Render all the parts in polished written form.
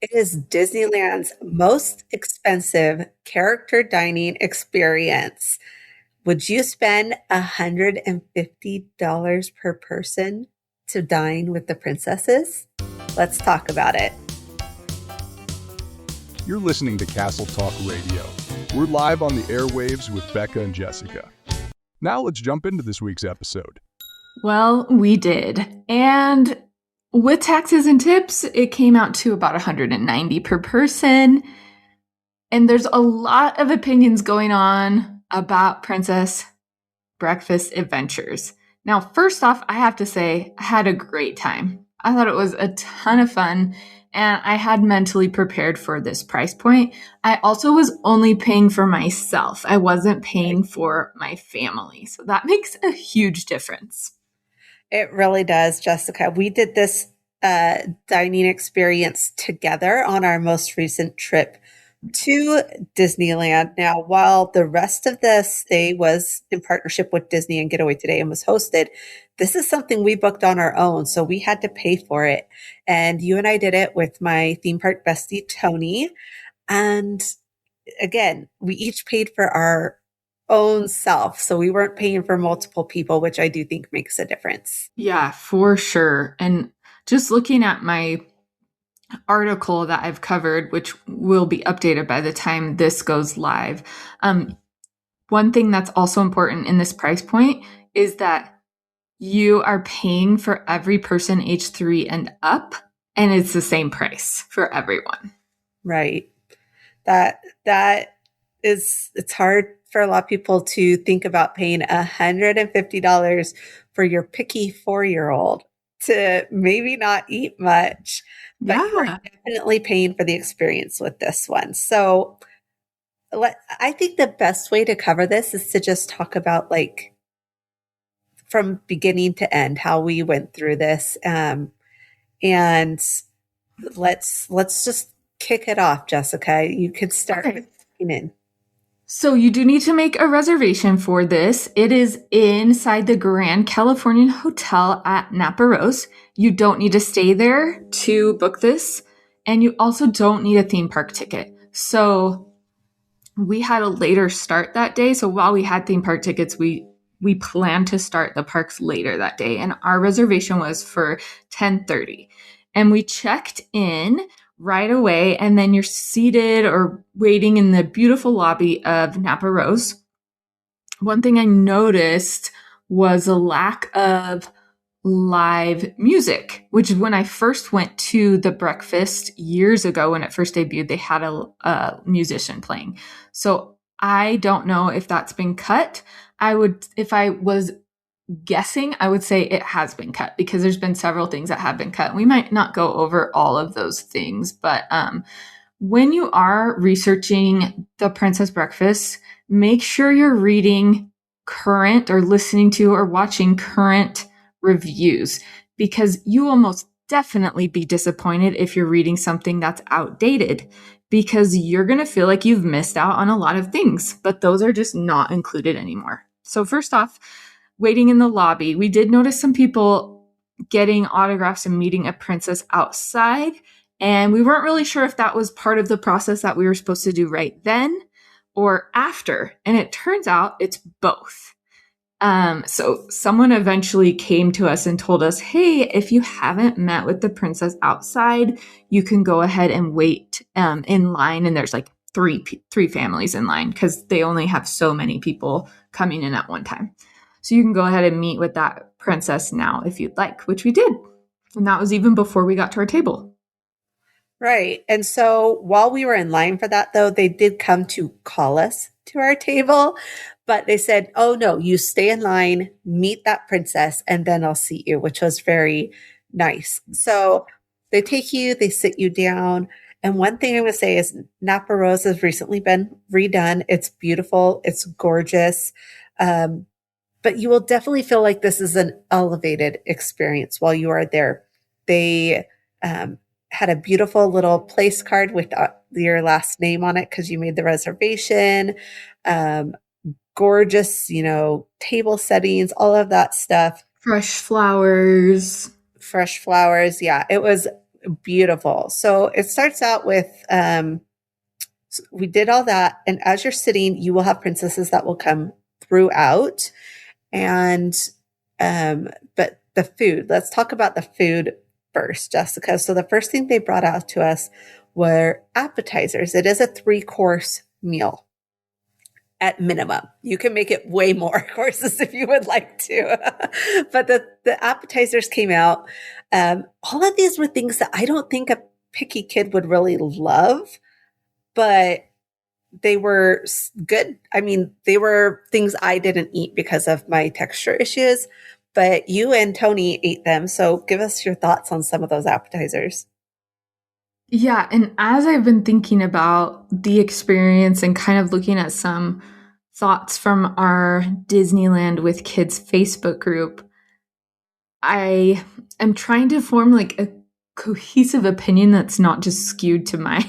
It is Disneyland's most expensive character dining experience. Would you spend $150 per person to dine with the princesses? Let's talk about it. You're listening to Castle Talk Radio. We're live on the airwaves with Becca and Jessica. Now let's jump into this week's episode. Well, we did. And with taxes and tips, it came out to about $190 per person. And there's a lot of opinions going on about Princess Breakfast Adventures. Now, first off, I have to say, I had a great time. I thought it was a ton of fun, and I had mentally prepared for this price point. I also was only paying for myself. I wasn't paying for my family. So that makes a huge difference. It really does, Jessica. We did this dining experience together on our most recent trip to Disneyland. Now, while the rest of the stay was in partnership with Disney and Getaway Today and was hosted, this is something we booked on our own. So we had to pay for it. And you and I did it with my theme park bestie, Tony. And again, we each paid for our own self. So we weren't paying for multiple people, which I do think makes a difference. Yeah, for sure. And just looking at my article that I've covered, which will be updated by the time this goes live. One thing that's also important in this price point is that you are paying for every person age 3 and up, and it's the same price for everyone. Right. That is, it's hard for a lot of people to think about paying $150 for your picky 4-year-old to maybe not eat much, but you're definitely paying for the experience with this one. So I think the best way to cover this is to just talk about like from beginning to end, how we went through this. And let's just kick it off, Jessica. You could start with in. So you do need to make a reservation for this. It is inside the Grand Californian Hotel at Napa Rose. You don't need to stay there to book this. And you also don't need a theme park ticket. So we had a later start that day. So while we had theme park tickets, we planned to start the parks later that day. And our reservation was for 10:30. And we checked in right away, and then you're seated or waiting in the beautiful lobby of Napa Rose. One thing I noticed was a lack of live music, which when I first went to the breakfast years ago when it first debuted, they had a musician playing. So I don't know if that's been cut. If I was guessing, I would say it has been cut because there's been several things that have been cut. We might not go over all of those things, but when you are researching the Princess Breakfast, make sure you're reading current or listening to or watching current reviews, because you will most definitely be disappointed if you're reading something that's outdated, because you're going to feel like you've missed out on a lot of things, but those are just not included anymore. So first off, waiting in the lobby, we did notice some people getting autographs and meeting a princess outside, and we weren't really sure if that was part of the process that we were supposed to do right then or after, and it turns out it's both. So someone eventually came to us and told us, hey, if you haven't met with the princess outside, you can go ahead and wait in line, and there's like three families in line because they only have so many people coming in at one time. So you can go ahead and meet with that princess now if you'd like, which we did. And that was even before we got to our table. Right. And so while we were in line for that, though, they did come to call us to our table, but they said, oh, no, you stay in line, meet that princess, and then I'll seat you, which was very nice. So they take you, they sit you down. And one thing I'm going to say is Napa Rose has recently been redone. It's beautiful. It's gorgeous. But you will definitely feel like this is an elevated experience while you are there. They had a beautiful little place card with your last name on it because you made the reservation. Gorgeous, table settings, all of that stuff. Fresh flowers. Yeah, it was Beautiful. So it starts out with we did all that, and as you're sitting, you will have princesses that will come throughout, and but the food. Let's talk about the food first, Jessica. So the first thing they brought out to us were appetizers. It is a 3-course meal at minimum. You can make it way more courses if you would like to. But the appetizers came out. All of these were things that I don't think a picky kid would really love, but they were good. I mean, they were things I didn't eat because of my texture issues, but you and Tony ate them. So give us your thoughts on some of those appetizers. Yeah, and as I've been thinking about the experience and kind of looking at some thoughts from our Disneyland with Kids Facebook group, I am trying to form like a cohesive opinion that's not just skewed to my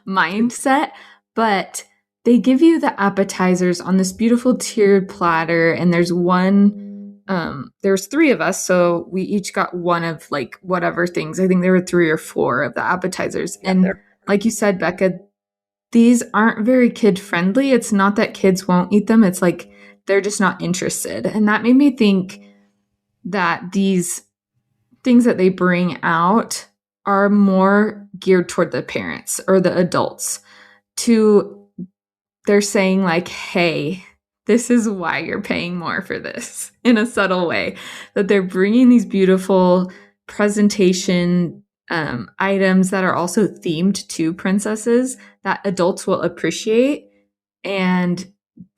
mindset, but they give you the appetizers on this beautiful tiered platter, and there's there's 3 of us, so we each got one of like whatever things. I think there were 3 or 4 of the appetizers. Yeah, and like you said, Becca, these aren't very kid friendly. It's not that kids won't eat them. It's like they're just not interested. And that made me think that these things that they bring out are more geared toward the parents or the adults. They're saying like, hey, this is why you're paying more for this, in a subtle way, that they're bringing these beautiful presentation items that are also themed to princesses that adults will appreciate and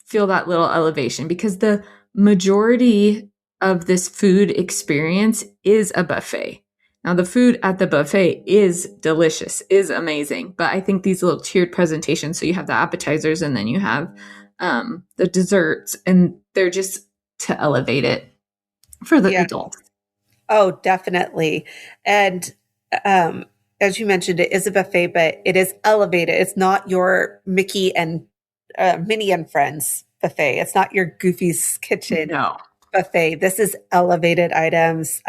feel that little elevation, because the majority of this food experience is a buffet. Now, the food at the buffet is delicious, is amazing, but I think these little tiered presentations, so you have the appetizers and then you have the desserts, and they're just to elevate it for the adults. Oh, definitely. And as you mentioned, it is a buffet, but it is elevated. It's not your Mickey and Minnie and Friends buffet. It's not your Goofy's Kitchen buffet. This is elevated items,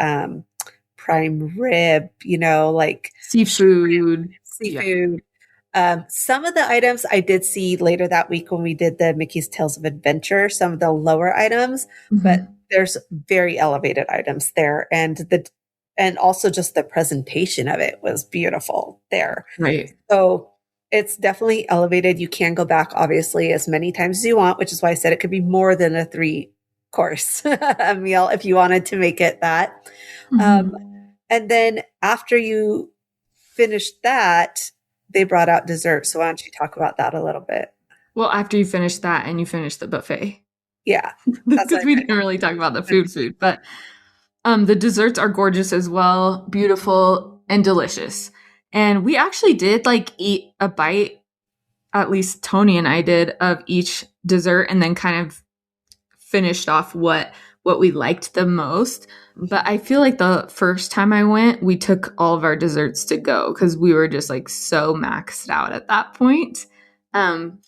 prime rib, like seafood. Some of the items I did see later that week when we did the Mickey's Tales of Adventure, some of the lower items, but there's very elevated items there. And also just the presentation of it was beautiful there. Right. So it's definitely elevated. You can go back, obviously, as many times as you want, which is why I said it could be more than a 3-course meal if you wanted to make it that. And then after you finished that, they brought out dessert. So why don't you talk about that a little bit? Well, after you finish that and you finish the buffet. Yeah. Because we didn't really talk about the food, but the desserts are gorgeous as well, beautiful and delicious. And we actually did like eat a bite, at least Tony and I did, of each dessert, and then kind of finished off what we liked the most. But I feel like the first time I went, we took all of our desserts to go because we were just like so maxed out at that point. And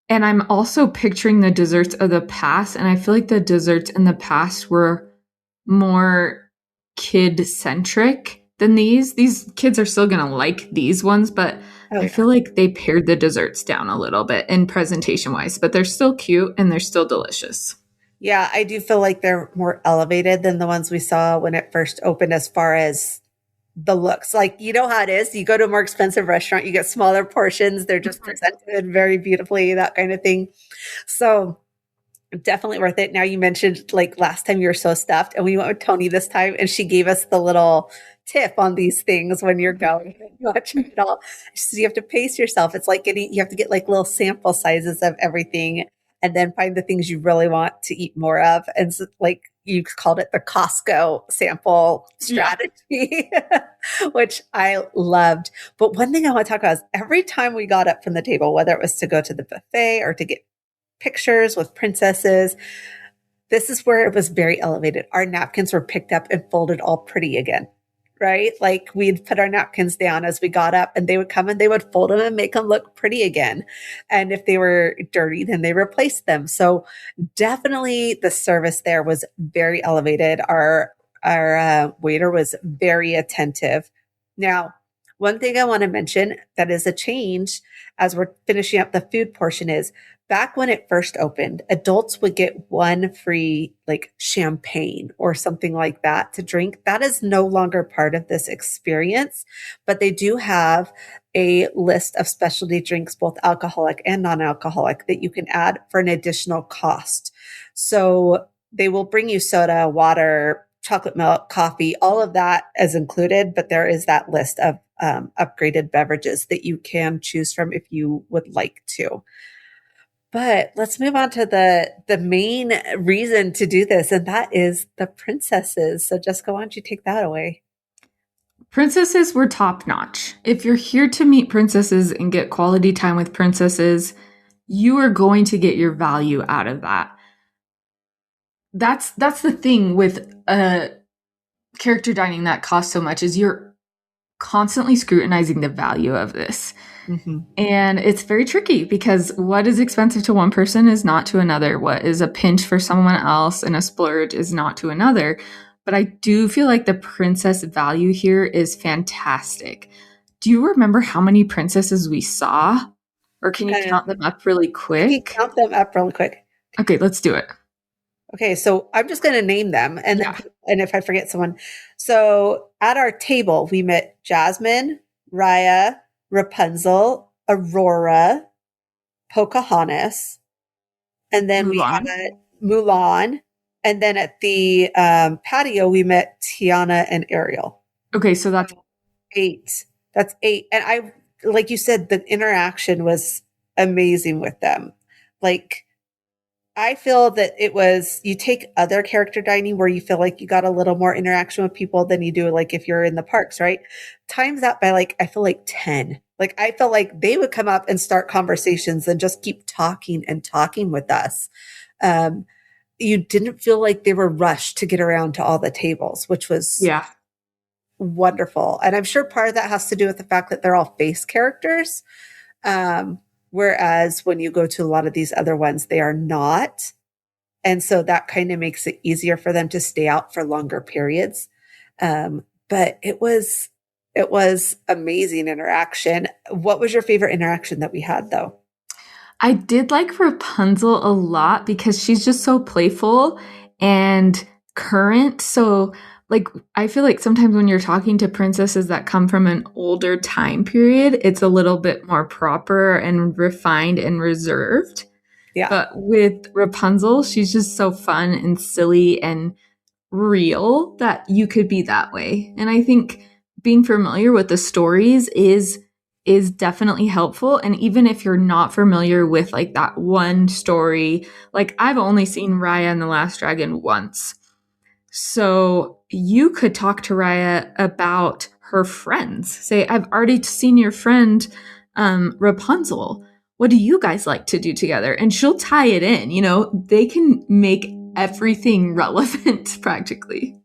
I'm also picturing the desserts of the past, and I feel like the desserts in the past were more kid-centric than these. These kids are still going to like these ones, but I feel like they pared the desserts down a little bit in presentation-wise, but they're still cute and they're still delicious. Yeah, I do feel like they're more elevated than the ones we saw when it first opened as far as the looks. Like, you know how it is. You go to a more expensive restaurant, you get smaller portions. They're just presented very beautifully, that kind of thing. So definitely worth it. Now, you mentioned like last time you were so stuffed, and we went with Tony this time, and she gave us the little tip on these things when you're going. You want to try it all. So you have to pace yourself. It's like you have to get like little sample sizes of everything, and then find the things you really want to eat more of. And so, like, you called it the Costco sample strategy, which I loved. But one thing I want to talk about is every time we got up from the table, whether it was to go to the buffet or to get pictures with princesses, this is where it was very elevated. Our napkins were picked up and folded all pretty again, right? Like, we'd put our napkins down as we got up, and they would come and they would fold them and make them look pretty again. And if they were dirty, then they replaced them. So definitely the service there was very elevated. Our waiter was very attentive. Now, one thing I want to mention that is a change as we're finishing up the food portion is back when it first opened, adults would get one free like champagne or something like that to drink. That is no longer part of this experience, but they do have a list of specialty drinks, both alcoholic and non-alcoholic, that you can add for an additional cost. So they will bring you soda, water, chocolate milk, coffee, all of that is included, but there is that list of upgraded beverages that you can choose from if you would like to. But let's move on to the main reason to do this, and that is the princesses. So Jessica, why don't you take that away? Princesses were top notch. If you're here to meet princesses and get quality time with princesses, you are going to get your value out of that. That's the thing with character dining that costs so much is you're constantly scrutinizing the value of this. Mm-hmm. And it's very tricky because what is expensive to one person is not to another. What is a pinch for someone else and a splurge is not to another. But I do feel like the princess value here is fantastic. Do you remember how many princesses we saw? Or can you count them up really quick? Can you count them up really quick? Okay, let's do it. Okay, so I'm just going to name them, and if I forget someone. So at our table, we met Jasmine, Raya, Rapunzel, Aurora, Pocahontas, and then we had Mulan. And then at the patio, we met Tiana and Ariel. Okay, so that's 8. That's 8. And I, like you said, the interaction was amazing with them. Like, I feel that it was, you take other character dining where you feel like you got a little more interaction with people than you do, like if you're in the parks, right? Times that by like, I feel like 10. Like, I felt like they would come up and start conversations and just keep talking and talking with us. You didn't feel like they were rushed to get around to all the tables, which was wonderful. And I'm sure part of that has to do with the fact that they're all face characters. Whereas when you go to a lot of these other ones, they are not. And so that kind of makes it easier for them to stay out for longer periods. But it was amazing interaction. What was your favorite interaction that we had though? I did like Rapunzel a lot because she's just so playful and current. So like, I feel like sometimes when you're talking to princesses that come from an older time period, it's a little bit more proper and refined and reserved. Yeah. But with Rapunzel, she's just so fun and silly and real that you could be that way. And I think being familiar with the stories is definitely helpful. And even if you're not familiar with like that one story, like I've only seen Raya and the Last Dragon once. So you could talk to Raya about her friends. Say, I've already seen your friend, Rapunzel. What do you guys like to do together? And she'll tie it in, they can make everything relevant practically.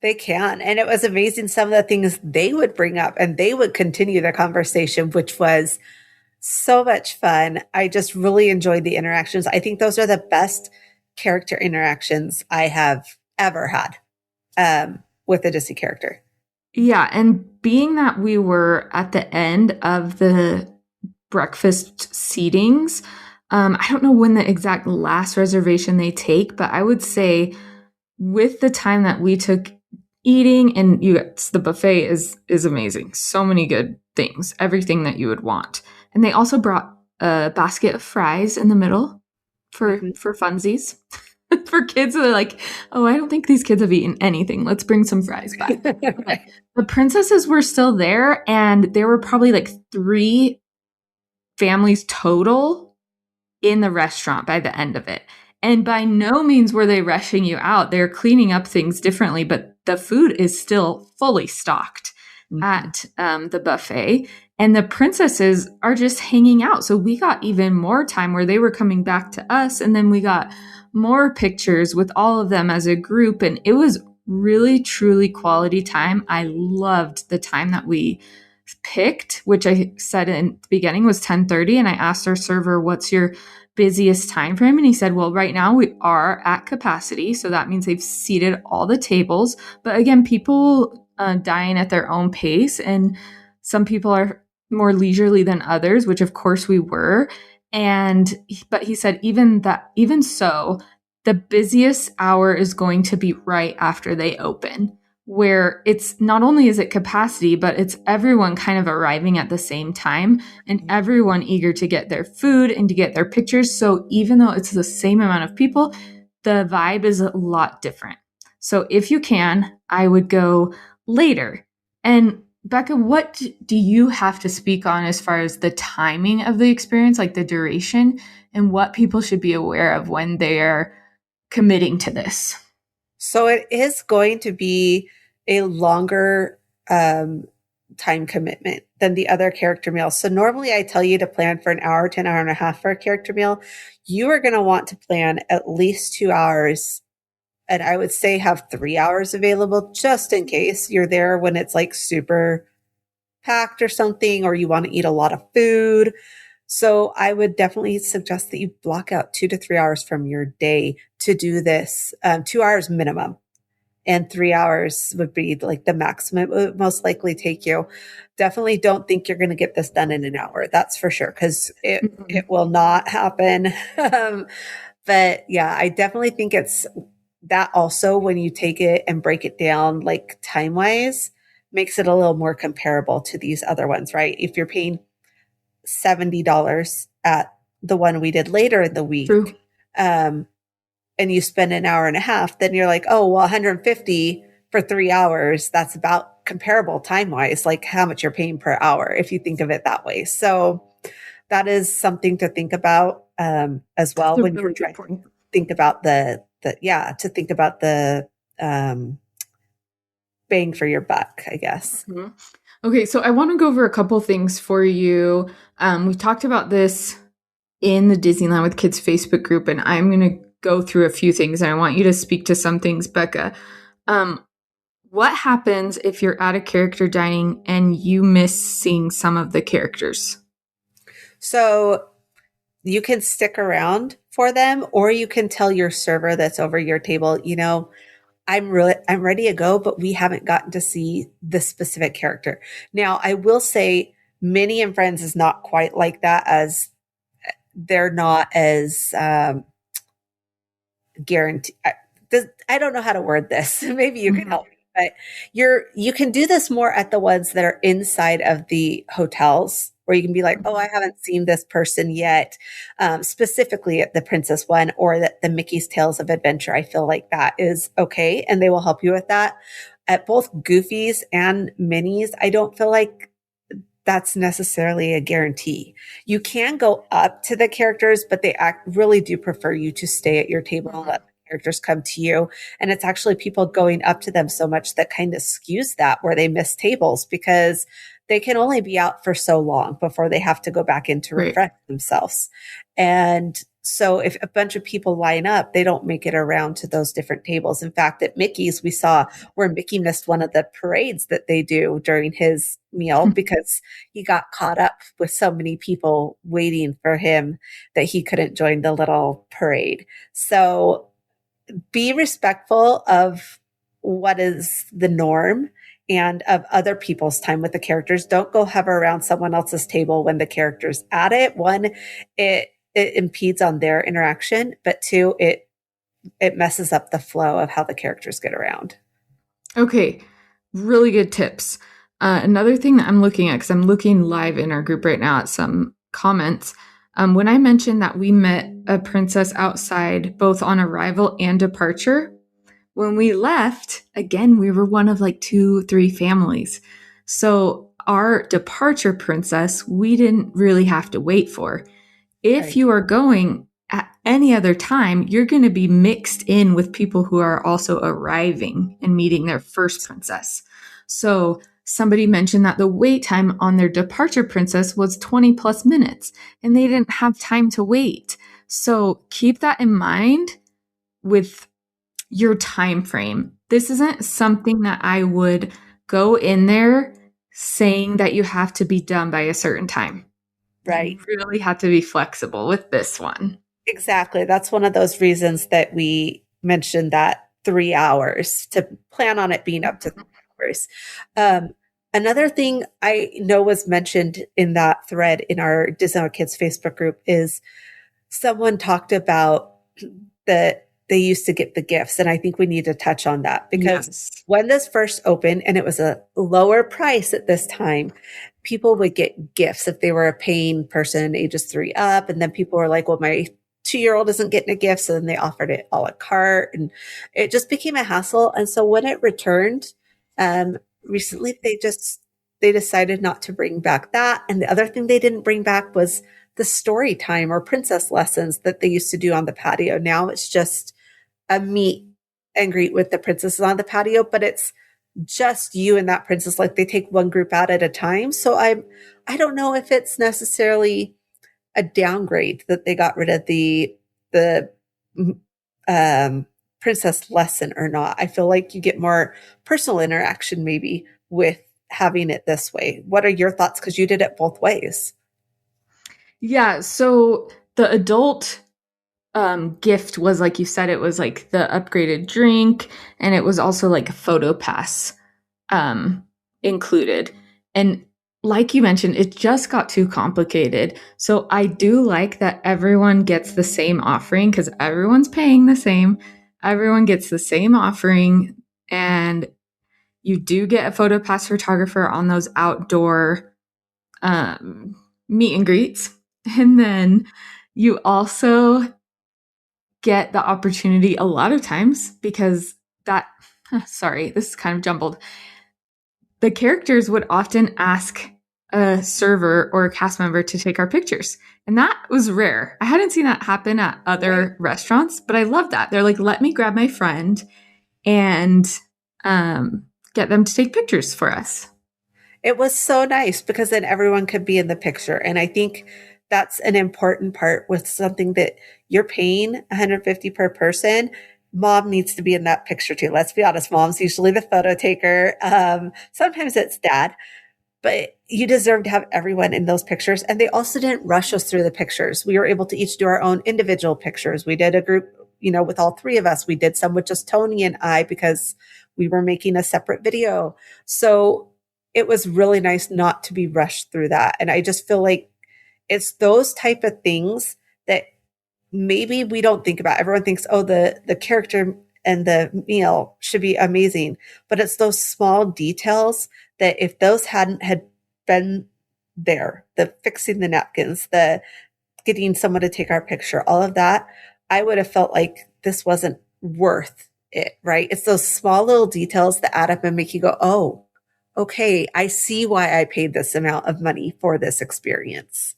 They can. And it was amazing some of the things they would bring up and they would continue the conversation, which was so much fun. I just really enjoyed the interactions. I think those are the best character interactions I have ever had with a Disney character. Yeah. And being that we were at the end of the breakfast seatings, I don't know when the exact last reservation they take, but I would say with the time that we took eating, and the buffet is amazing. So many good things, everything that you would want. And they also brought a basket of fries in the middle for funsies. For kids that are like, oh, I don't think these kids have eaten anything. Let's bring some fries back. The princesses were still there, and there were probably like 3 families total in the restaurant by the end of it. And by no means were they rushing you out. They're cleaning up things differently, but the food is still fully stocked at the buffet. And the princesses are just hanging out. So we got even more time where they were coming back to us. And then we got more pictures with all of them as a group. And it was really, truly quality time. I loved the time that we picked, which I said in the beginning was 10:30. And I asked our server, what's your busiest time frame? And he said, well, right now we are at capacity. So that means they've seated all the tables. But again, people dine at their own pace. And some people are more leisurely than others, which of course we were. But he said, even so, the busiest hour is going to be right after they open, where it's not only is it capacity, but it's everyone kind of arriving at the same time and everyone eager to get their food and to get their pictures. So even though it's the same amount of people, the vibe is a lot different. So if you can, I would go later. And Becca, what do you have to speak on as far as the timing of the experience, like the duration, and what people should be aware of when they're committing to this? So it is going to be a longer time commitment than the other character meals. So normally I tell you to plan for an hour to an hour and a half for a character meal. You are going to want to plan at least 2 hours. And I would say have 3 hours available just in case you're there when it's like super packed or something, or you want to eat a lot of food. So I would definitely suggest that you block out 2 to 3 hours from your day to do this, 2 hours minimum. And 3 hours would be like the maximum it would most likely take you. Definitely don't think you're going to get this done in an hour. That's for sure, because it will not happen. But yeah, I definitely think it's that also when you take it and break it down like time wise, makes it a little more comparable to these other ones, right? If you're paying $70 at the one we did later in the week, and you spend an hour and a half, then you're like, oh, well, 150 for 3 hours. That's about comparable time wise, like how much you're paying per hour, if you think of it that way. So that is something to think about as well when you're trying to think about to think about the bang for your buck, I guess. Mm-hmm. Okay, so I want to go over a couple things for you. We talked about this in the Disneyland with Kids Facebook group, and I'm going to go through a few things, and I want you to speak to some things, Becca. What happens if you're at a character dining and you miss seeing some of the characters? So you can stick around for them, or you can tell your server that's over your table, I'm ready to go, but we haven't gotten to see this specific character. Now, I will say Minnie and Friends is not quite like that, as they're not as guaranteed. I don't know how to word this. Maybe you can help me. But you can do this more at the ones that are inside of the hotels, where you can be like, oh, I haven't seen this person yet, specifically at the Princess one or the Mickey's Tales of Adventure. I feel like that is okay, and they will help you with that. At both Goofy's and Minnie's, I don't feel like that's necessarily a guarantee. You can go up to the characters, but they really do prefer you to stay at your table and let the characters come to you. And it's actually people going up to them so much that kind of skews that, where they miss tables, because they can only be out for so long before they have to go back in to refresh themselves. And so if a bunch of people line up, they don't make it around to those different tables. In fact, at Mickey's, we saw where Mickey missed one of the parades that they do during his meal because he got caught up with so many people waiting for him that he couldn't join the little parade. So be respectful of what is the norm and of other people's time with the characters. Don't go hover around someone else's table when the character's at it. One, it impedes on their interaction, but two, it messes up the flow of how the characters get around. Okay, really good tips. Another thing that I'm looking at, because I'm looking live in our group right now at some comments, when I mentioned that we met a princess outside both on arrival and departure, when we left, again, we were one of like 2-3 families. So our departure princess, we didn't really have to wait for. If you are going at any other time, you're going to be mixed in with people who are also arriving and meeting their first princess. So somebody mentioned that the wait time on their departure princess was 20 plus minutes, and they didn't have time to wait. So keep that in mind with your time frame. This isn't something that I would go in there saying that you have to be done by a certain time. Right. You really have to be flexible with this one. Exactly. That's one of those reasons that we mentioned that 3 hours to plan on it being up to course. Um, Another thing I know was mentioned in that thread in our Disneyland Kids Facebook group is someone talked about that they used to get the gifts. And I think we need to touch on that because Yes. when this first opened and it was a lower price at this time, people would get gifts if they were a paying person ages 3 up. And then people were like, well, my 2-year-old isn't getting a gift. So then they offered it a la carte and it just became a hassle. And so when it returned, recently they decided not to bring back that. And the other thing they didn't bring back was the story time or princess lessons that they used to do on the patio. Now it's just a meet and greet with the princesses on the patio, but it's just you and that princess. Like they take one group out at a time. So I don't know if it's necessarily a downgrade that they got rid of the princess lesson or not. I feel like you get more personal interaction maybe with having it this way. What are your thoughts? Because you did it both ways. Yeah, so the adult gift was, like you said, it was like the upgraded drink, and it was also like a photo pass included. And like you mentioned, it just got too complicated. So I do like that everyone gets the same offering because everyone's paying the same. Everyone gets the same offering, and you do get a photo pass photographer on those outdoor meet and greets. And then you also get the opportunity a lot of times because sorry, this is kind of jumbled. The characters would often ask a server or a cast member to take our pictures. And that was rare. I hadn't seen that happen at other restaurants, but I love that. They're like, let me grab my friend and get them to take pictures for us. It was so nice because then everyone could be in the picture. And I think that's an important part with something that you're paying $150 per person. Mom needs to be in that picture too. Let's be honest. Mom's usually the photo taker. Sometimes it's dad, but you deserve to have everyone in those pictures. And they also didn't rush us through the pictures. We were able to each do our own individual pictures. We did a group, with all three of us. We did some with just Tony and I because we were making a separate video. So it was really nice not to be rushed through that. And I just feel like it's those type of things that maybe we don't think about. Everyone thinks, oh, the character and the meal should be amazing. But it's those small details that if those had been there, the fixing the napkins, the getting someone to take our picture, all of that, I would have felt like this wasn't worth it, right? It's those small little details that add up and make you go, oh, okay, I see why I paid this amount of money for this experience.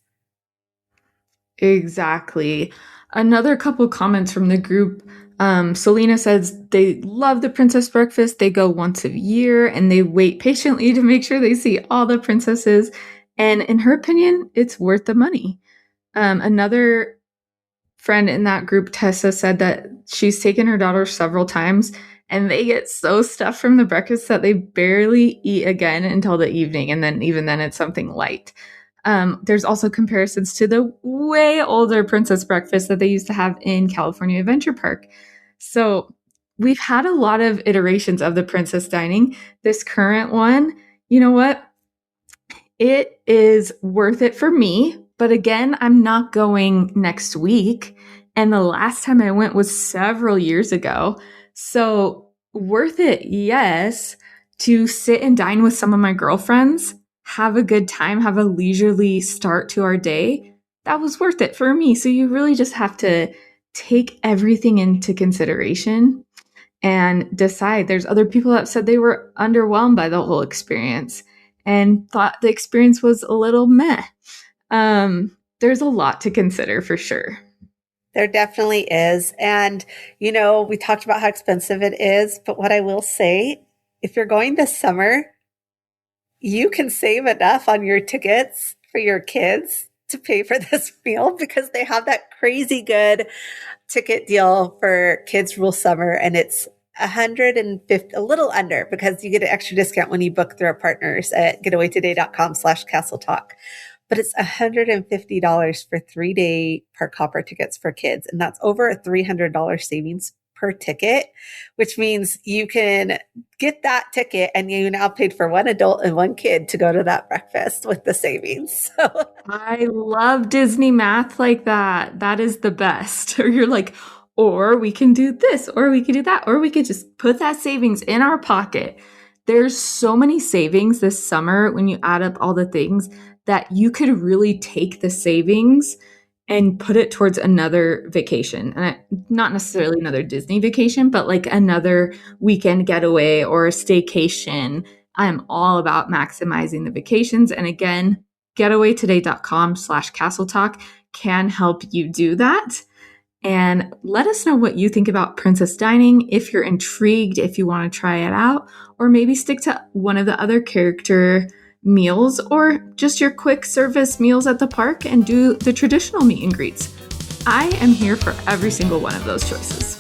Exactly. Another couple comments from the group. Selena says they love the princess breakfast. They go once a year and they wait patiently to make sure they see all the princesses. And in her opinion, it's worth the money. Another friend in that group, Tessa, said that she's taken her daughter several times and they get so stuffed from the breakfast that they barely eat again until the evening. And then even then it's something light. There's also comparisons to the way older princess breakfast that they used to have in California Adventure Park. So we've had a lot of iterations of the princess dining. This current one, you know what? It is worth it for me. But again, I'm not going next week. And the last time I went was several years ago. So worth it, yes, to sit and dine with some of my girlfriends, have a good time, have a leisurely start to our day. That was worth it for me. So you really just have to take everything into consideration and decide. There's other people that said they were underwhelmed by the whole experience and thought the experience was a little meh. There's a lot to consider for sure. There definitely is. And, we talked about how expensive it is, but what I will say, if you're going this summer, you can save enough on your tickets for your kids to pay for this meal because they have that crazy good ticket deal for Kids Rule Summer. And it's $150, a little under, because you get an extra discount when you book through our partners at getawaytoday.com/Castle Talk. But it's $150 for 3-day park hopper tickets for kids. And that's over a $300 savings per ticket, which means you can get that ticket and you now paid for one adult and one kid to go to that breakfast with the savings. So I love Disney math like that. That is the best. Or you're like, or we can do this, or we could do that, or we could just put that savings in our pocket. There's so many savings this summer when you add up all the things that you could really take the savings and put it towards another vacation. And not necessarily another Disney vacation, but like another weekend getaway or a staycation. I'm all about maximizing the vacations. And again, getawaytoday.com/castle talk can help you do that. And let us know what you think about Princess Dining, if you're intrigued, if you want to try it out, or maybe stick to one of the other character meals, or just your quick service meals at the park and do the traditional meet and greets. I am here for every single one of those choices.